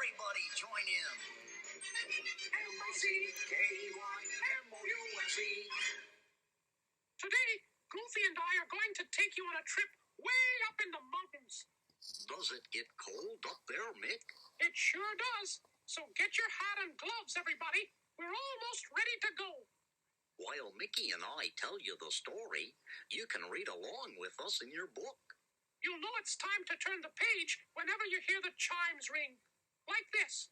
Everybody join in. M-O-C-K-E-Y-M-O-U-S-E. Today, Goofy and I are going to take you on a trip way up in the mountains. Does it get cold up there, Mick? It sure does. So get your hat and gloves, everybody. We're almost ready to go. While Mickey and I tell you the story, you can read along with us in your book. You'll know it's time to turn the page whenever you hear the chimes ring. Like this.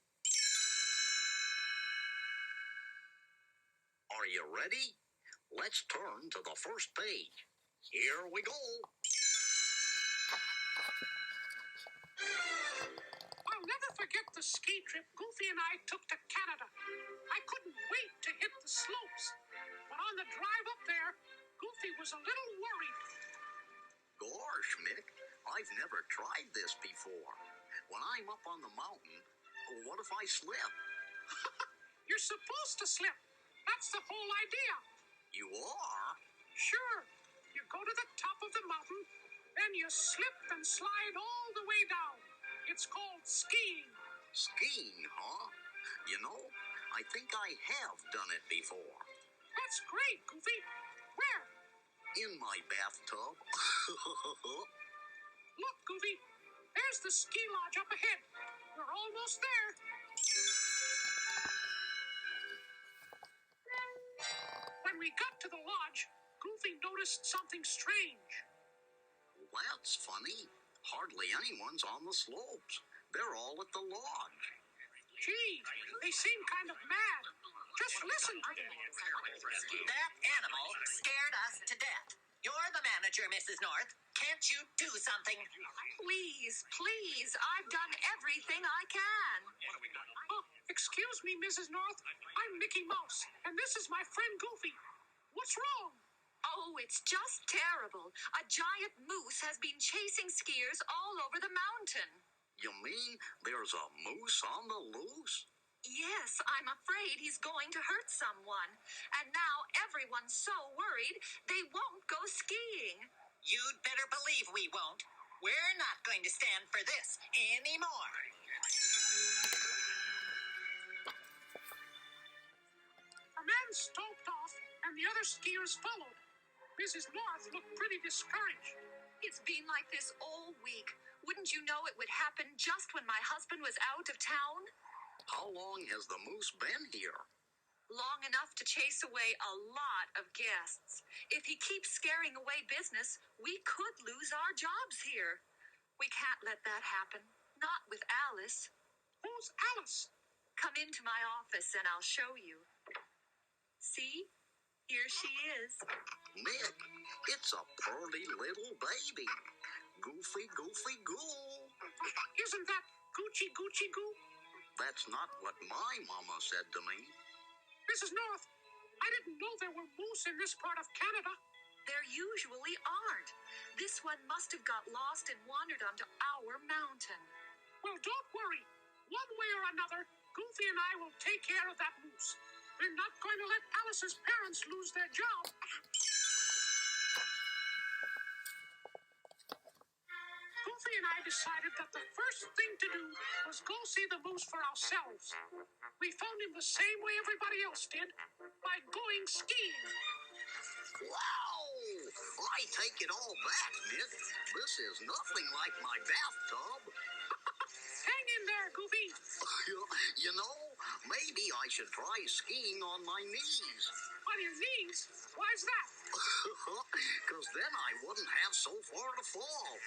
Are you ready? Let's turn to the first page. Here we go. I'll never forget the ski trip Goofy and I took to Canada. I couldn't wait to hit the slopes. But on the drive up there, Goofy was a little worried. Gosh, Mick, I've never tried this before. When I'm up on the mountain, what if I slip? You're supposed to slip. That's the whole idea. You are? Sure. You go to the top of the mountain, then you slip and slide all the way down. It's called skiing. Skiing, huh? You know, I think I have done it before. That's great, Goofy. Where? In my bathtub. Look, Goofy. There's the ski lodge up ahead. We're almost there. When we got to the lodge, Goofy noticed something strange. That's funny. Hardly anyone's on the slopes. They're all at the lodge. Gee, they seem kind of mad. Just listen to them. That animal scared us to death. You're the manager, Mrs. North. Can't you do something? Please, please, I've done everything I can. Oh, excuse me, Mrs. North. I'm Mickey Mouse, and this is my friend Goofy. What's wrong? Oh, it's just terrible. A giant moose has been chasing skiers all over the mountain. You mean there's a moose on the loose? Yes, I'm afraid he's going to hurt someone. And now everyone's so worried they won't go skiing. You'd better believe we won't. We're not going to stand for this anymore. A man stomped off, and the other skiers followed. Mrs. North looked pretty discouraged. It's been like this all week. Wouldn't you know it would happen just when my husband was out of town? How long has the moose been here? Long enough to chase away a lot of guests. If he keeps scaring away business, we could lose our jobs here. We can't let that happen. Not with Alice. Who's Alice? Come into my office and I'll show you. See? Here she is. Mick, it's a pearly little baby. Goofy, goofy, goo. Isn't that Goochie Goochie Goo? That's not what my mama said to me. Mrs. North, I didn't know there were moose in this part of Canada. There usually aren't. This one must have got lost and wandered onto our mountain. Well, don't worry. One way or another, Goofy and I will take care of that moose. We're not going to let Alice's parents lose their job. Goofy and I decided that the first thing to do was go see the moose for ourselves. We found him the same way everybody else did, by going skiing. Wow! I take it all back, Mick. This is nothing like my bathtub. Hang in there, Goofy. You know, maybe I should try skiing on my knees. On your knees? Why's that? Because then I wouldn't have so far to fall.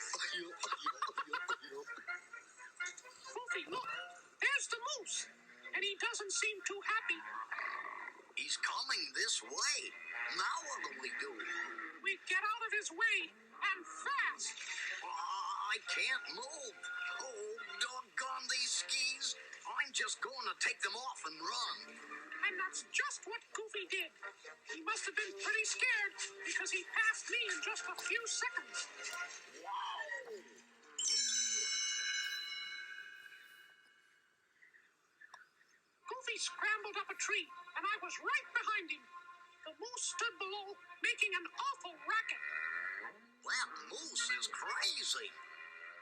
Goofy, look. There's the moose. And he doesn't seem too happy. He's coming this way. Now what do we do? We get out of his way, and fast. I can't move. Oh, doggone these skis. I'm just going to take them off and run. And that's just what Goofy did. He must have been pretty scared because he passed me in just a few seconds. Wow! Goofy scrambled up a tree, and I was right behind him. The moose stood below, making an awful racket. That moose is crazy.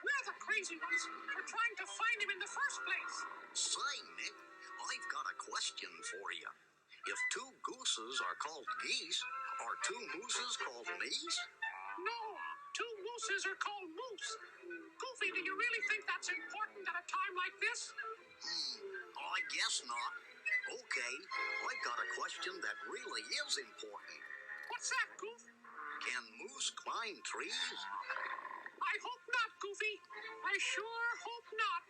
We're the crazy ones for trying to find him in the first place. Say, Nick, I've got a question for you. If two gooses are called geese, are two mooses called meese? No, two mooses are called moose. Goofy, do you really think that's important at a time like this? I guess not. Okay, I've got a question that really is important. What's that, Goof? Can moose climb trees? I hope not, Goofy. I sure hope not.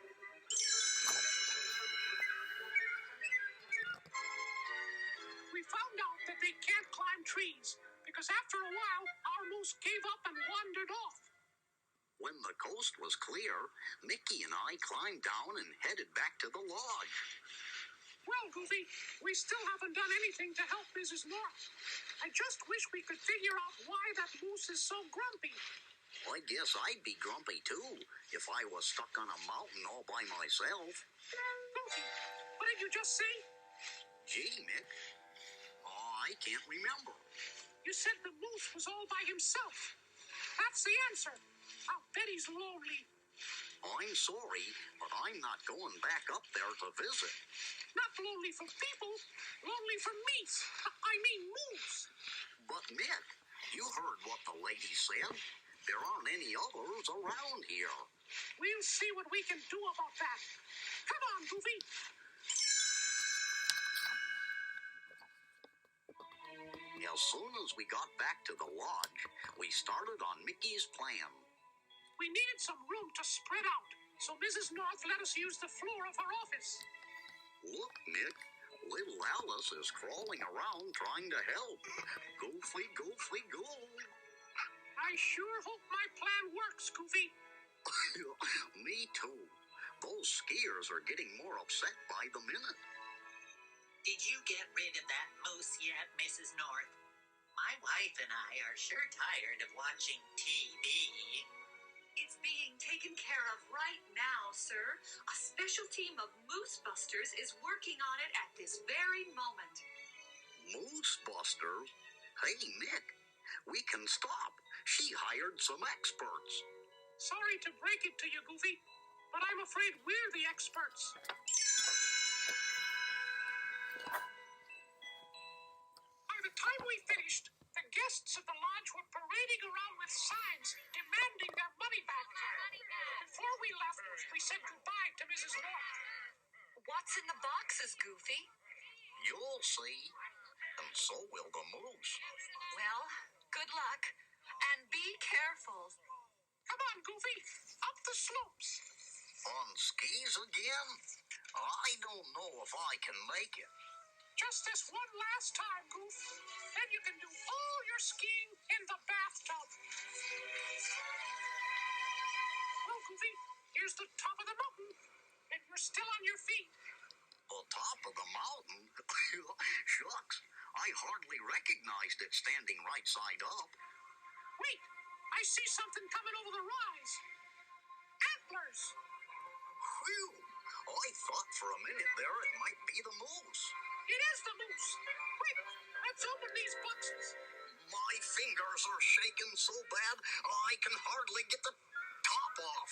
We found out that they can't climb trees because after a while, our moose gave up and wandered off. When the coast was clear, Mickey and I climbed down and headed back to the lodge. Well, Goofy, we still haven't done anything to help Mrs. North. I just wish we could figure out why that moose is so grumpy. I guess I'd be grumpy too if I was stuck on a mountain all by myself. Goofy, what did you just say? Gee, Mick, I can't remember. You said the moose was all by himself. That's the answer. I'll bet he's lonely. I'm sorry, but I'm not going back up there to visit. Not lonely for people, lonely for meese. I mean moose. But Mick, you heard what the lady said. There aren't any others around here. We'll see what we can do about that. Come on, Goofy. As soon as we got back to the lodge, we started on Mickey's plan. We needed some room to spread out, so Mrs. North let us use the floor of her office. Look, Mick, little Alice is crawling around trying to help. Goofy, goofy, goo. I sure hope my plan works, Goofy. Me too. Those skiers are getting more upset by the minute. Did you get rid of that moose yet, Mrs. North? My wife and I are sure tired of watching TV. It's being taken care of right now, sir. A special team of Moose Busters is working on it at this very moment. Moose Busters? Hey, Mick, we can stop. She hired some experts. Sorry to break it to you, Goofy, but I'm afraid we're the experts. By the time we finished, the guests at the lodge were parading around with signs demanding their money back. Before we left, we said goodbye to Mrs. North. What's in the boxes, Goofy? You'll see. And so will the moose. Well, good luck. And be careful. Come on, Goofy, up the slopes. On skis again? I don't know if I can make it. Just this one last time, Goof. Then you can do all your skiing in the bathtub. Well, Goofy, here's the top of the mountain, and you're still on your feet. The top of the mountain? Shucks, I hardly recognized it standing right side up. Wait, I see something coming over the rise. Antlers. Whew, I thought for a minute there it might be the moose. It is the moose. Quick, let's open these boxes. My fingers are shaking so bad I can hardly get the top off.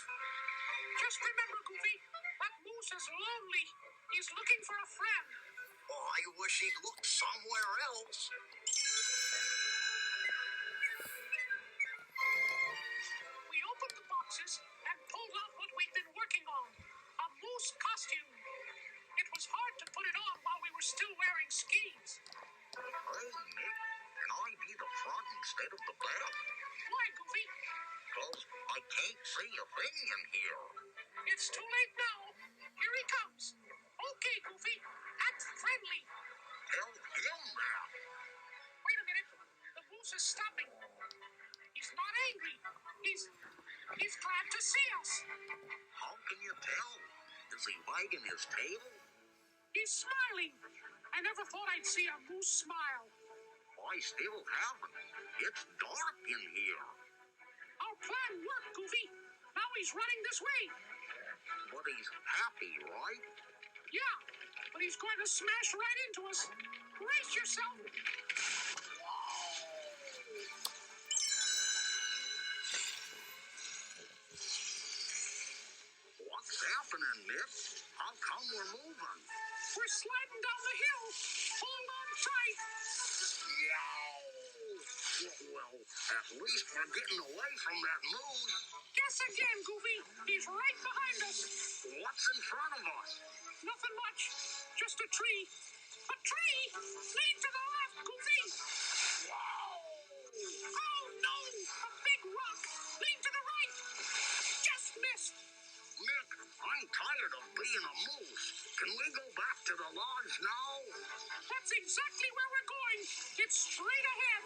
Just remember, Goofy, that moose is lonely. He's looking for a friend. Oh, I wish he'd looked somewhere else. We opened the boxes and pulled out what we'd been working on, a moose costume. It was hard to put it on while we were still wearing skis. Hey, Nick, can I be the front instead of the back? Why, Goofy? 'Cause I can't see a thing in here. It's too late now. Here he comes. Okay, Goofy, act friendly. Tell him that. Wait a minute. The moose is stopping. He's not angry. He's glad to see us. How can you tell? Is he wagging his tail? He's smiling. I never thought I'd see a moose smile. I still haven't. It's dark in here. Our plan worked, Goofy. Now he's running this way. But he's happy, right? Yeah, but he's going to smash right into us. Brace yourself. Nick? How come we're moving? We're sliding down the hill. Hold on tight. Yow! Well, at least we're getting away from that moose. Guess again, Goofy. He's right behind us. What's in front of us? Nothing much. Just a tree. A tree? Lean to the left, Goofy. Wow! Oh, no! A big rock. Lean to the right. Just missed. Nick, I'm tired of being a moose. Can we go back to the lodge now? That's exactly where we're going. It's straight ahead.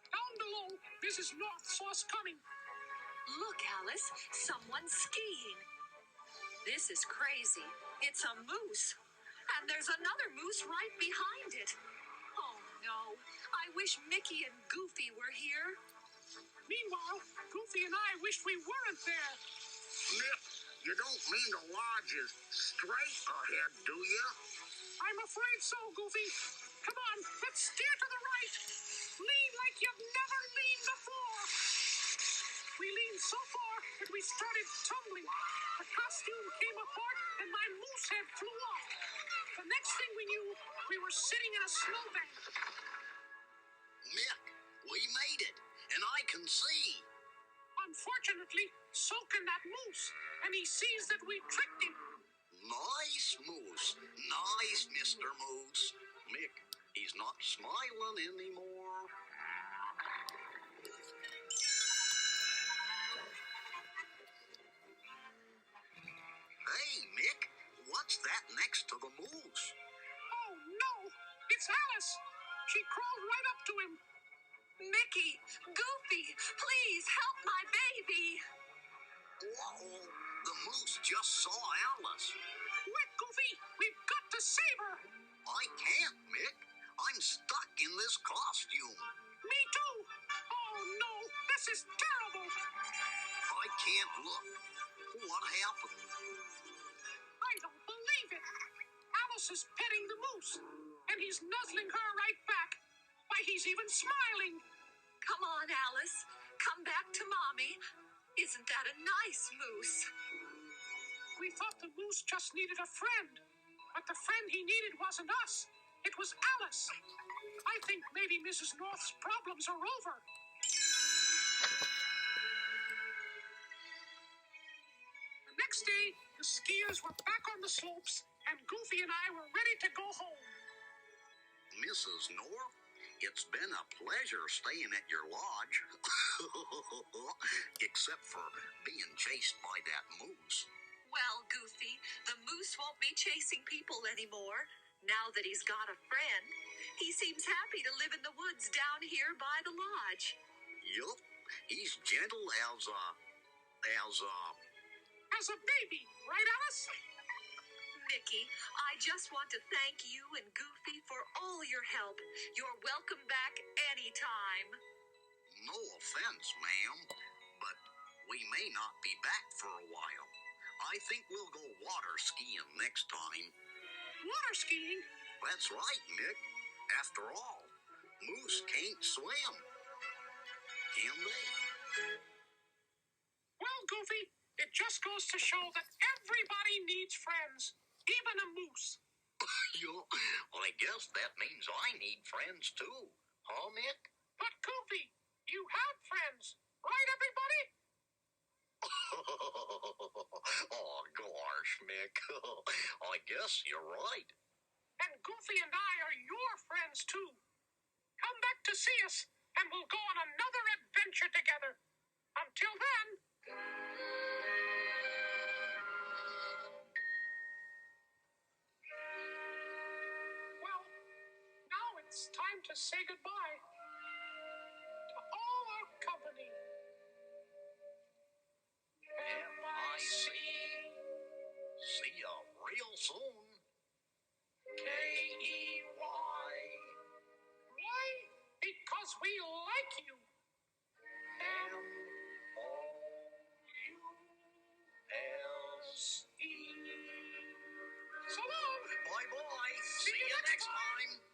Down below, Mrs. North saw us coming. Look, Alice, someone's skiing. This is crazy. It's a moose. And there's another moose right behind it. Oh, no. I wish Mickey and Goofy were here. Meanwhile, Goofy and I wish we weren't there. Nick, you don't mean the lodge is straight ahead, do you? I'm afraid so, Goofy. Come on, let's steer to the right. Lean like you've never leaned before. We leaned so far that we started tumbling. The costume came apart and my moose head flew off. The next thing we knew, we were sitting in a snowbank. Nick, we made it, and I can see. Unfortunately, so can that moose, and he sees that we tricked him. Nice moose. Nice, Mr. Moose. Nick, he's not smiling anymore. Hey, Nick, what's that next to the moose? Oh, no! It's Alice! She crawled right up to him. Mickey, Goofy, please help my baby. Whoa, the moose just saw Alice. Quick, Goofy! We've got to save her! I can't, Mick. I'm stuck in this costume. Me too! Oh, no! This is terrible! I can't look. What happened? I don't believe it! Alice is petting the moose, and he's nuzzling her right back. Why, he's even smiling! Come on, Alice. Come back to Mommy. Isn't that a nice moose? We thought the moose just needed a friend, but the friend he needed wasn't us. It was Alice. I think maybe Mrs. North's problems are over. The next day, the skiers were back on the slopes, and Goofy and I were ready to go home. Mrs. North, it's been a pleasure staying at your lodge. Except for being chased by that moose. Well, Goofy, the moose won't be chasing people anymore now that he's got a friend. He seems happy to live in the woods down here by the lodge. Yup, he's gentle as As a baby, right, Alice? Mickey, I just want to thank you and Goofy for all your help. You're welcome back anytime. no offense, ma'am, but we may not be back for a while. I think we'll go water skiing next time. Water skiing? That's right, Nick. After all, moose can't swim. Can they? Well, Goofy, it just goes to show that everybody needs friends, even a moose. Well, I guess that means I need friends too. Huh, Nick? But, Goofy, you have friends, right, everybody? Oh, gosh, Mick. I guess you're right. And Goofy and I are your friends, too. Come back to see us, and we'll go on another adventure together. Until then... Well, now it's time to say goodbye to all our company. M.I.C. See ya real soon. K.E.Y. Why? Because we like you. M.O.U.S.E. So long. Bye-bye. See you you next next time.